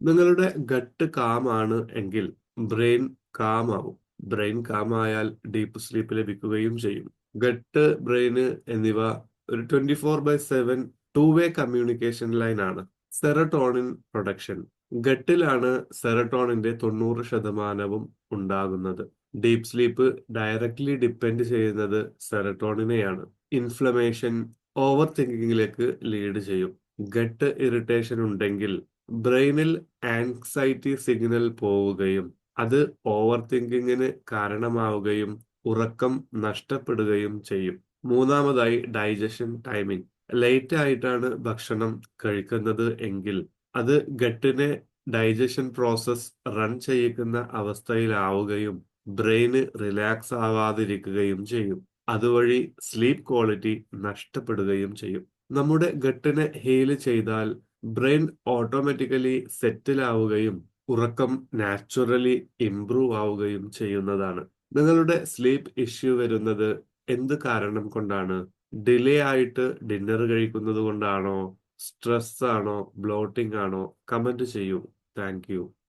നിങ്ങളുടെ gut calm ആണ് എങ്കിൽ ബ്രെയിൻ കാം ആവും. ബ്രെയിൻ കാം ആയാൽ ഡീപ്പ് സ്ലീപ്പ് ലഭിക്കുകയും ചെയ്യും. ഗട്ട്, ബ്രെയിന് എന്നിവ ഒരു 24/7 ടു വേ കമ്മ്യൂണിക്കേഷൻ ലൈൻ ആണ്. Serotonin production. ഗട്ടിലാണ് സെറട്ടോണിന്റെ 90% ഉണ്ടാകുന്നത്. ഡീപ്പ് സ്ലീപ്പ് ഡയറക്ട്ലി ഡിപ്പെൻഡ് ചെയ്യുന്നത് സെറട്ടോണിനെയാണ്. ഇൻഫ്ലമേഷൻ ഓവർ തിങ്കിങ്ങിലേക്ക് ലീഡ് ചെയ്യും. ഗട്ട് ഇറിറ്റേഷൻ ഉണ്ടെങ്കിൽ ബ്രെയിനിൽ ആൻക്സൈറ്റി സിഗ്നൽ പോവുകയും അത് ഓവർ തിങ്കിങ്ങിന് കാരണമാവുകയും ഉറക്കം നഷ്ടപ്പെടുകയും ചെയ്യും. മൂന്നാമതായി ഡൈജഷൻ ടൈമിംഗ്. ലേറ്റ് ആയിട്ടാണ് ഭക്ഷണം കഴിക്കുന്നത് എങ്കിൽ അത് ഗട്ടിനെ ഡൈജഷൻ പ്രോസസ് റൺ ചെയ്യിക്കുന്ന അവസ്ഥയിലാവുകയും ബ്രെയിന് റിലാക്സ് ആവാതിരിക്കുകയും ചെയ്യും. അതുവഴി സ്ലീപ്പ് ക്വാളിറ്റി നഷ്ടപ്പെടുകയും ചെയ്യും. നമ്മുടെ ഗട്ടിനെ ഹീല് ചെയ്താൽ ബ്രെയിൻ ഓട്ടോമാറ്റിക്കലി സെറ്റിൽ ആവുകയും ഉറക്കം നാച്ചുറലി ഇംപ്രൂവ് ആവുകയും ചെയ്യുന്നതാണ്. നിങ്ങളുടെ സ്ലീപ്പ് ഇഷ്യൂ വരുന്നത് എന്ത് കാരണം കൊണ്ടാണ്? ഡിലേ ആയിട്ട് ഡിന്നർ കഴിക്കുന്നത് കൊണ്ടാണോ? സ്ട്രെസ് ആണോ? ബ്ലോട്ടിംഗ് ആണോ? കമന്റ് ചെയ്യൂ. Thank you.